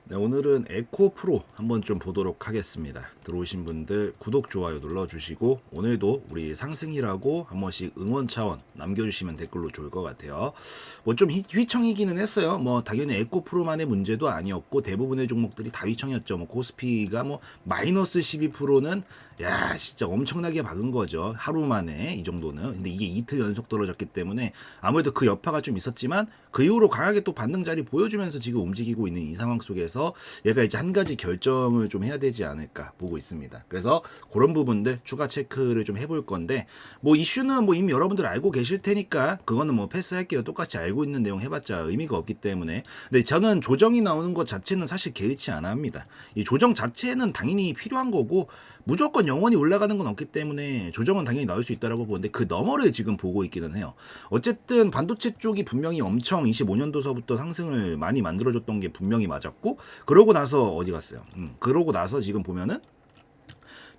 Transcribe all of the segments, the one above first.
네, 오늘은 에코프로 한번 좀 보도록 하겠습니다. 들어오신 분들 구독, 좋아요 눌러주시고 오늘도 우리 상승이라고 한 번씩 응원 차원 남겨주시면 댓글로 좋을 것 같아요. 뭐 좀 휘청이기는 했어요. 뭐 당연히 에코프로만의 문제도 아니었고 대부분의 종목들이 다 휘청이었죠. 뭐 코스피가 뭐 마이너스 12%는 야 진짜 엄청나게 박은 거죠. 하루 만에 이 정도는. 근데 이게 이틀 연속 떨어졌기 때문에 아무래도 그 여파가 좀 있었지만 그 이후로 강하게 또 반등 자리 보여주면서 지금 움직이고 있는 이 상황 속에서 얘가 이제 한 가지 결정을 좀 해야 되지 않을까 보고 있습니다. 그래서 그런 부분들 추가 체크를 좀 해볼 건데 뭐 이슈는 뭐 이미 여러분들 알고 계실 테니까 그거는 뭐 패스할게요. 똑같이 알고 있는 내용 해봤자 의미가 없기 때문에. 근데 저는 조정이 나오는 것 자체는 사실 개의치 않아 합니다. 이 조정 자체는 당연히 필요한 거고 무조건 영원히 올라가는 건 없기 때문에 조정은 당연히 나올 수 있다라고 보는데 그 너머를 지금 보고 있기는 해요. 어쨌든 반도체 쪽이 분명히 엄청 25년도서부터 상승을 많이 만들어줬던 게 분명히 맞았고 그러고 나서 어디 갔어요? 그러고 나서 지금 보면은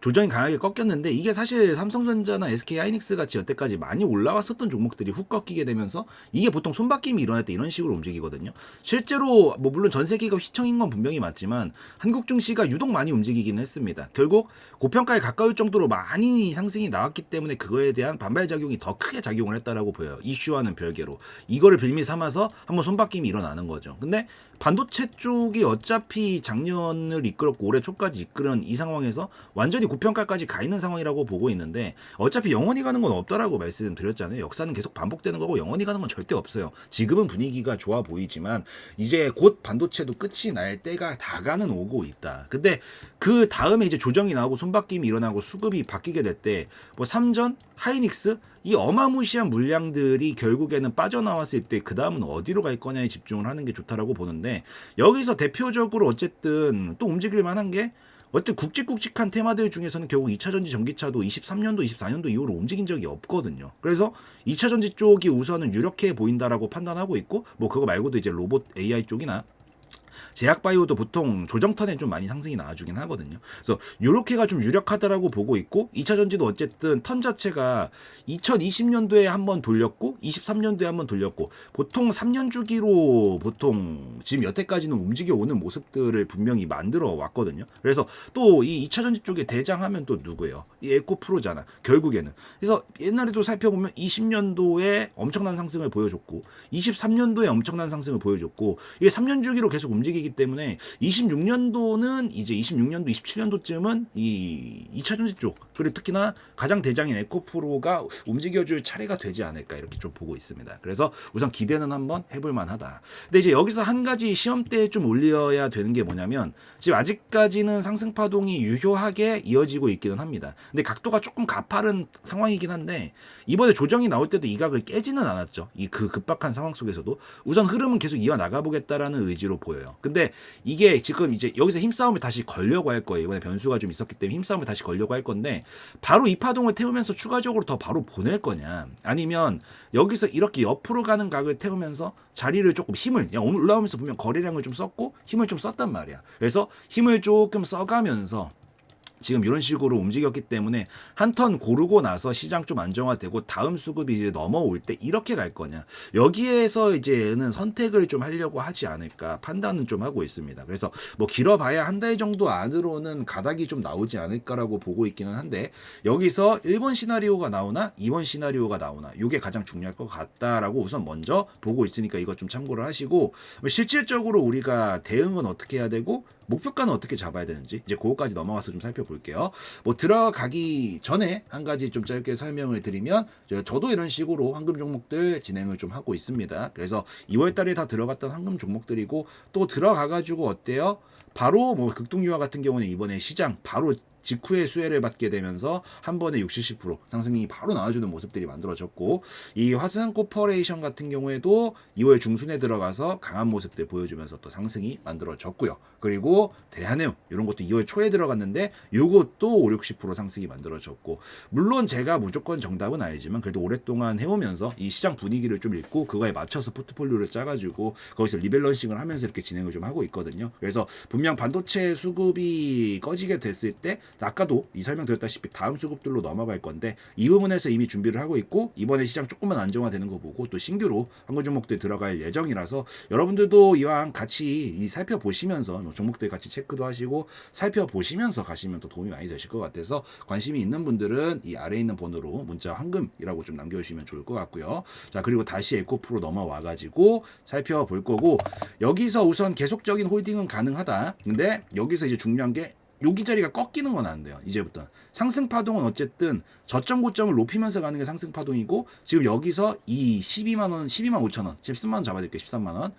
조정이 강하게 꺾였는데 이게 사실 삼성전자나 SK하이닉스 같이 여태까지 많이 올라왔었던 종목들이 훅 꺾이게 되면서 이게 보통 손바뀜이 일어날 때 이런 식으로 움직이거든요. 실제로 뭐 물론 전 세계가 휘청인 건 분명히 맞지만 한국 증시가 유독 많이 움직이긴 했습니다. 결국 고평가에 가까울 정도로 많이 상승이 나왔기 때문에 그거에 대한 반발 작용이 더 크게 작용을 했다라고 보여요. 이슈와는 별개로 이거를 빌미 삼아서 한번 손바뀜이 일어나는 거죠. 근데 반도체 쪽이 어차피 작년을 이끌었고 올해 초까지 이끌은 이 상황에서 완전히 고평가까지 가 있는 상황이라고 보고 있는데 어차피 영원히 가는 건 없다라고 말씀드렸잖아요. 역사는 계속 반복되는 거고 영원히 가는 건 절대 없어요. 지금은 분위기가 좋아 보이지만 이제 곧 반도체도 끝이 날 때가 다가는 오고 있다. 근데 그 다음에 이제 조정이 나오고 손바뀜이 일어나고 수급이 바뀌게 될 때 뭐 삼전, 하이닉스 이 어마무시한 물량들이 결국에는 빠져나왔을 때 그 다음은 어디로 갈 거냐에 집중을 하는 게 좋다라고 보는데 여기서 대표적으로 어쨌든 또 움직일 만한 게 어쨌든 굵직굵직한 테마들 중에서는 결국 2차전지 전기차도 23년도, 24년도 이후로 움직인 적이 없거든요. 그래서 2차전지 쪽이 우선은 유력해 보인다라고 판단하고 있고 뭐 그거 말고도 이제 로봇 AI 쪽이나 제약바이오도 보통 조정턴에 좀 많이 상승이 나와주긴 하거든요. 그래서 요렇게가 좀 유력하다라고 보고 있고 2차 전지도 어쨌든 턴 자체가 2020년도에 한번 돌렸고 23년도에 한번 돌렸고 보통 3년 주기로 보통 지금 여태까지는 움직여 오는 모습들을 분명히 만들어 왔거든요. 그래서 또 이 2차 전지 쪽에 대장하면 또 누구예요? 이 에코프로잖아. 결국에는. 그래서 옛날에도 살펴보면 20년도에 엄청난 상승을 보여줬고 23년도에 엄청난 상승을 보여줬고 이게 3년 주기로 계속 움직이기 때문에 26년도는 이제 26년도, 27년도쯤은 이 2차 전지 쪽 그리고 특히나 가장 대장인 에코프로가 움직여줄 차례가 되지 않을까 이렇게 좀 보고 있습니다. 그래서 우선 기대는 한번 해볼 만하다. 근데 이제 여기서 한 가지 시험대에 좀 올려야 되는 게 뭐냐면 지금 아직까지는 상승 파동이 유효하게 이어지고 있기는 합니다. 근데 각도가 조금 가파른 상황이긴 한데 이번에 조정이 나올 때도 이 각을 깨지는 않았죠. 이 그 급박한 상황 속에서도 우선 흐름은 계속 이어 나가보겠다라는 의지로 보여요. 근데 이게 지금 이제 여기서 힘싸움을 다시 걸려고 할 거예요. 이번에 변수가 좀 있었기 때문에 힘싸움을 다시 걸려고 할 건데 바로 이 파동을 태우면서 추가적으로 더 바로 보낼 거냐 아니면 여기서 이렇게 옆으로 가는 각을 태우면서 자리를 조금 힘을 올라오면서 보면 거래량을 좀 썼고 힘을 좀 썼단 말이야. 그래서 힘을 조금 써가면서 지금 이런 식으로 움직였기 때문에 한 턴 고르고 나서 시장 좀 안정화되고 다음 수급이 이제 넘어올 때 이렇게 갈 거냐 여기에서 이제는 선택을 좀 하려고 하지 않을까 판단은 좀 하고 있습니다. 그래서 뭐 길어봐야 한 달 정도 안으로는 가닥이 좀 나오지 않을까라고 보고 있기는 한데 여기서 1번 시나리오가 나오나 2번 시나리오가 나오나 이게 가장 중요할 것 같다라고 우선 먼저 보고 있으니까 이거 좀 참고를 하시고 실질적으로 우리가 대응은 어떻게 해야 되고 목표가는 어떻게 잡아야 되는지 이제 그거까지 넘어가서 좀 살펴볼게요. 뭐 들어가기 전에 한 가지 좀 짧게 설명을 드리면 저도 이런 식으로 황금 종목들 진행을 좀 하고 있습니다. 그래서 2월 달에 다 들어갔던 황금 종목들이고 또 들어가가지고 어때요? 바로 뭐 극동유화 같은 경우는 이번에 시장 바로 직후에 수혜를 받게 되면서 한 번에 60, 70% 상승이 바로 나와주는 모습들이 만들어졌고 이 화승 코퍼레이션 같은 경우에도 2월 중순에 들어가서 강한 모습들 보여주면서 또 상승이 만들어졌고요. 그리고 대한해운 이런 것도 2월 초에 들어갔는데 이것도 5, 60% 상승이 만들어졌고 물론 제가 무조건 정답은 아니지만 그래도 오랫동안 해오면서 이 시장 분위기를 좀 읽고 그거에 맞춰서 포트폴리오를 짜가지고 거기서 리밸런싱을 하면서 이렇게 진행을 좀 하고 있거든요. 그래서 분명 반도체 수급이 꺼지게 됐을 때 아까도 이 설명드렸다시피 다음 수급들로 넘어갈 건데 이 부분에서 이미 준비를 하고 있고 이번에 시장 조금만 안정화되는 거 보고 또 신규로 한국 종목들 들어갈 예정이라서 여러분들도 이왕 같이 이 살펴보시면서 종목들 같이 체크도 하시고 살펴보시면서 가시면 또 도움이 많이 되실 것 같아서 관심이 있는 분들은 이 아래에 있는 번호로 문자 황금이라고 좀 남겨주시면 좋을 것 같고요. 자, 그리고 다시 에코프로 넘어와 가지고 살펴볼 거고 여기서 우선 계속적인 홀딩은 가능하다. 근데 여기서 이제 중요한 게 여기 자리가 꺾이는 건 안 돼요. 이제부터 상승 파동은 어쨌든 저점 고점을 높이면서 가는 게 상승 파동이고 지금 여기서 이 12만 원, 12만 5천 원, 13만 원 잡아드릴게요. 13만 원.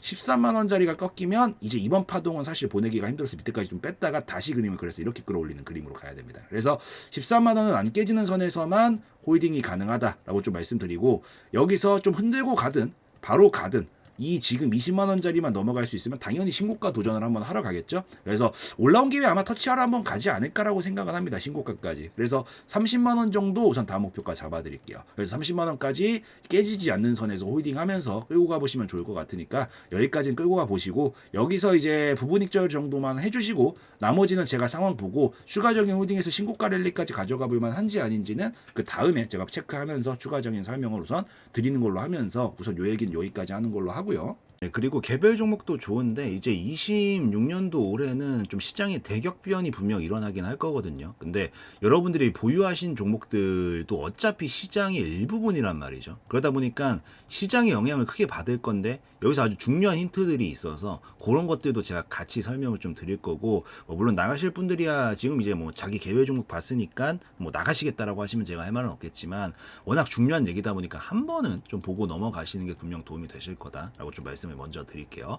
13만 원짜리가 꺾이면 이제 이번 파동은 사실 보내기가 힘들어서 밑에까지 좀 뺐다가 다시 그림을 그래서 이렇게 끌어올리는 그림으로 가야 됩니다. 그래서 13만 원은 안 깨지는 선에서만 홀딩이 가능하다라고 좀 말씀드리고 여기서 좀 흔들고 가든 바로 가든 이 지금 20만 원짜리만 넘어갈 수 있으면 당연히 신고가 도전을 한번 하러 가겠죠. 그래서 올라온 김에 아마 터치하러 한번 가지 않을까라고 생각을 합니다. 신고가까지. 그래서 30만 원 정도 우선 다음 목표가 잡아드릴게요. 그래서 30만 원까지 깨지지 않는 선에서 홀딩하면서 끌고 가보시면 좋을 것 같으니까 여기까지는 끌고 가보시고 여기서 이제 부분 익절 정도만 해주시고 나머지는 제가 상황 보고 추가적인 홀딩에서 신고가 랠리까지 가져가 볼 만한지 아닌지는 그 다음에 제가 체크하면서 추가적인 설명을 우선 드리는 걸로 하면서 우선 요 얘기는 여기까지 하는 걸로 하고요. 네, 그리고 개별 종목도 좋은데 이제 26년도 올해는 좀 시장의 대격변이 분명 일어나긴 할 거거든요. 근데 여러분들이 보유하신 종목들도 어차피 시장의 일부분이란 말이죠. 그러다 보니까 시장의 영향을 크게 받을 건데 여기서 아주 중요한 힌트들이 있어서 그런 것들도 제가 같이 설명을 좀 드릴 거고 물론 나가실 분들이야 지금 이제 뭐 자기 개별 종목 봤으니까 뭐 나가시겠다라고 하시면 제가 할 말은 없겠지만 워낙 중요한 얘기다 보니까 한 번은 좀 보고 넘어가시는 게 분명 도움이 되실 거다라고 좀 말씀을 먼저 드릴게요.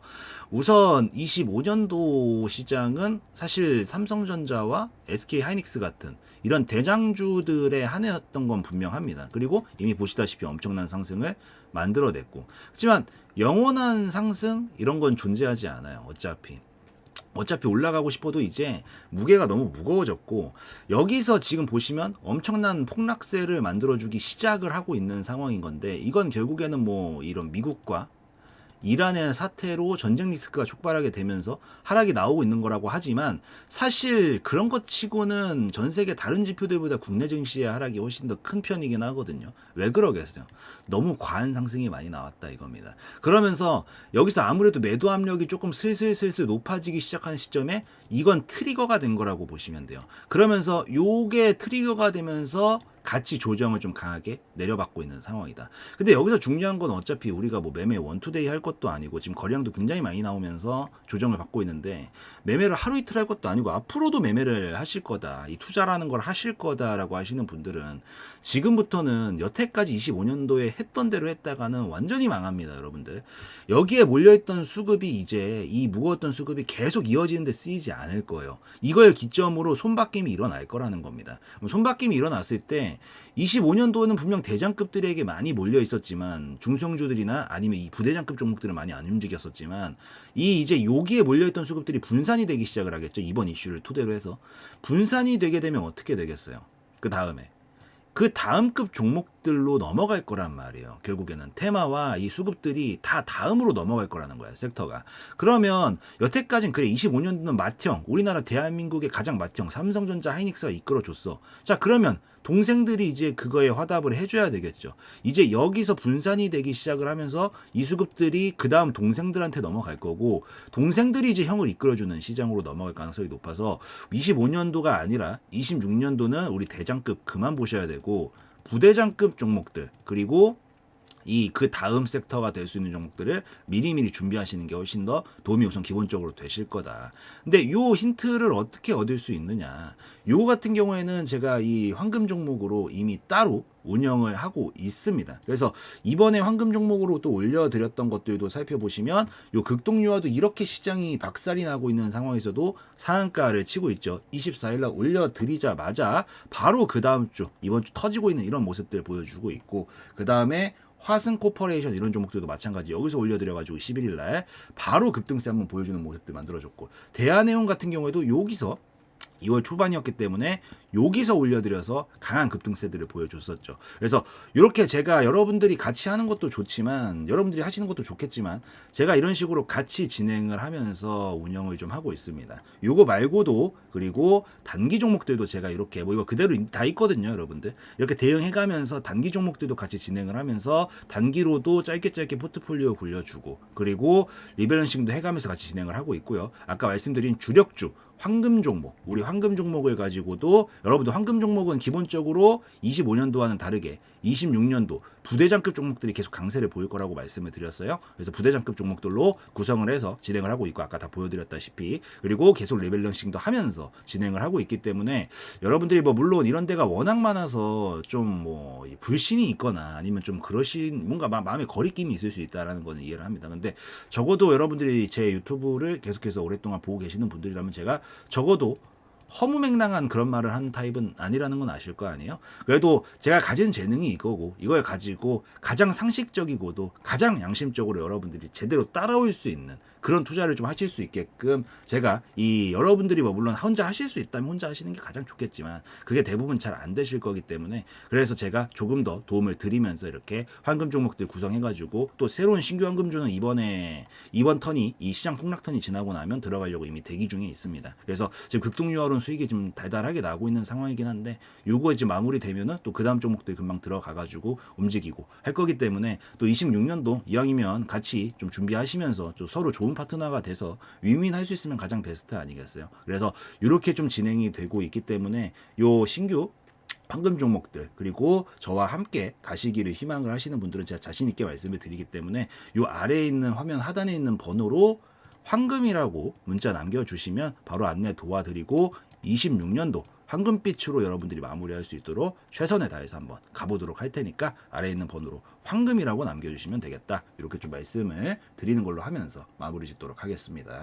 우선 25년도 시장은 사실 삼성전자와 SK 하이닉스 같은 이런 대장주들의 한 해였던 건 분명합니다. 그리고 이미 보시다시피 엄청난 상승을 만들어냈고 하지만 영원한 상승 이런 건 존재하지 않아요. 어차피 올라가고 싶어도 이제 무게가 너무 무거워졌고 여기서 지금 보시면 엄청난 폭락세를 만들어주기 시작을 하고 있는 상황인 건데 이건 결국에는 뭐 이런 미국과 이란의 사태로 전쟁 리스크가 촉발하게 되면서 하락이 나오고 있는 거라고 하지만 사실 그런 것 치고는 전 세계 다른 지표들보다 국내 증시의 하락이 훨씬 더 큰 편이긴 하거든요. 왜 그러겠어요? 너무 과한 상승이 많이 나왔다 이겁니다. 그러면서 여기서 아무래도 매도 압력이 조금 슬슬 높아지기 시작한 시점에 이건 트리거가 된 거라고 보시면 돼요. 그러면서 요게 트리거가 되면서 같이 조정을 좀 강하게 내려받고 있는 상황이다. 근데 여기서 중요한 건 어차피 우리가 뭐 매매 원투데이 할 것도 아니고 지금 거래량도 굉장히 많이 나오면서 조정을 받고 있는데 매매를 하루 이틀 할 것도 아니고 앞으로도 매매를 하실 거다. 이 투자라는 걸 하실 거다라고 하시는 분들은 지금부터는 여태까지 25년도에 했던 대로 했다가는 완전히 망합니다, 여러분들. 여기에 몰려있던 수급이 이제 이 무거웠던 수급이 계속 이어지는데 쓰이지 않을 거예요. 이걸 기점으로 손바뀜이 일어날 거라는 겁니다. 손바뀜이 일어났을 때 25년도는 분명 대장급들에게 많이 몰려 있었지만 중성주들이나 아니면 이 부대장급 종목들은 많이 안 움직였었지만 이 이제 여기에 몰려있던 수급들이 분산이 되기 시작을 하겠죠. 이번 이슈를 토대로 해서 분산이 되게 되면 어떻게 되겠어요? 그 다음급 종목들로 넘어갈 거란 말이에요. 결국에는 테마와 이 수급들이 다 다음으로 넘어갈 거라는 거야, 섹터가. 그러면 여태까지는 그래 25년도는 맏형, 우리나라 대한민국의 가장 맏형 삼성전자 하이닉스가 이끌어줬어. 자, 그러면 동생들이 이제 그거에 화답을 해줘야 되겠죠. 이제 여기서 분산이 되기 시작을 하면서 이 수급들이 그 다음 동생들한테 넘어갈 거고 동생들이 이제 형을 이끌어주는 시장으로 넘어갈 가능성이 높아서 25년도가 아니라 26년도는 우리 대장급 그만 보셔야 되고 부대장급 종목들 그리고 이 그 다음 섹터가 될 수 있는 종목들을 미리미리 준비하시는 게 훨씬 더 도움이 우선 기본적으로 되실 거다. 근데 요 힌트를 어떻게 얻을 수 있느냐? 요 같은 경우에는 제가 이 황금 종목으로 이미 따로 운영을 하고 있습니다. 그래서 이번에 황금 종목으로 또 올려드렸던 것들도 살펴보시면 요 극동유화도 이렇게 시장이 박살이 나고 있는 상황에서도 상한가를 치고 있죠. 24일날 올려드리자마자 바로 그 다음 주 이번 주 터지고 있는 이런 모습들 보여주고 있고 그 다음에 화승 코퍼레이션 이런 종목들도 마찬가지 여기서 올려드려가지고 11일날 바로 급등세 한번 보여주는 모습들 만들어줬고 대한해운 같은 경우에도 여기서 2월 초반이었기 때문에 여기서 올려드려서 강한 급등세들을 보여줬었죠. 그래서 이렇게 제가 여러분들이 같이 하는 것도 좋지만 여러분들이 하시는 것도 좋겠지만 제가 이런 식으로 같이 진행을 하면서 운영을 좀 하고 있습니다. 요거 말고도 그리고 단기 종목들도 제가 이렇게 뭐 이거 그대로 다 있거든요, 여러분들. 이렇게 대응해가면서 단기 종목들도 같이 진행을 하면서 단기로도 짧게 포트폴리오 굴려주고 그리고 리밸런싱도 해가면서 같이 진행을 하고 있고요. 아까 말씀드린 주력주 황금 종목, 우리 황금 종목을 가지고도 여러분들 황금 종목은 기본적으로 25년도와는 다르게 26년도 부대장급 종목들이 계속 강세를 보일 거라고 말씀을 드렸어요. 그래서 부대장급 종목들로 구성을 해서 진행을 하고 있고 아까 다 보여드렸다시피 그리고 계속 리밸런싱도 하면서 진행을 하고 있기 때문에 여러분들이 뭐 물론 이런 데가 워낙 많아서 좀 뭐 불신이 있거나 아니면 좀 그러신 뭔가 마음에 거리낌이 있을 수 있다라는 거는 이해를 합니다. 근데 적어도 여러분들이 제 유튜브를 계속해서 오랫동안 보고 계시는 분들이라면 제가 적어도 허무맹랑한 그런 말을 하는 타입은 아니라는 건 아실 거 아니에요? 그래도 제가 가진 재능이 이거고 이걸 가지고 가장 상식적이고도 가장 양심적으로 여러분들이 제대로 따라올 수 있는 그런 투자를 좀 하실 수 있게끔 제가 이 여러분들이 뭐 물론 혼자 하실 수 있다면 혼자 하시는 게 가장 좋겠지만 그게 대부분 잘 안 되실 거기 때문에 그래서 제가 조금 더 도움을 드리면서 이렇게 황금 종목들 구성해가지고 또 새로운 신규 황금주는 이번 턴이 이 시장 폭락 턴이 지나고 나면 들어가려고 이미 대기 중에 있습니다. 그래서 지금 극동유화론 수익이 좀 달달하게 나고 있는 상황이긴 한데 요거 이제 마무리되면은 또 그 다음 종목들이 금방 들어가가지고 움직이고 할 거기 때문에 또 26년도 이왕이면 같이 좀 준비하시면서 좀 서로 좋은 파트너가 돼서 윈윈할 수 있으면 가장 베스트 아니겠어요? 그래서 이렇게 좀 진행이 되고 있기 때문에 요 신규 황금 종목들 그리고 저와 함께 가시기를 희망을 하시는 분들은 제가 자신 있게 말씀을 드리기 때문에 요 아래에 있는 화면 하단에 있는 번호로 황금이라고 문자 남겨주시면 바로 안내 도와드리고 26년도 황금빛으로 여러분들이 마무리할 수 있도록 최선을 다해서 한번 가보도록 할 테니까 아래에 있는 번호로 황금이라고 남겨주시면 되겠다. 이렇게 좀 말씀을 드리는 걸로 하면서 마무리 짓도록 하겠습니다.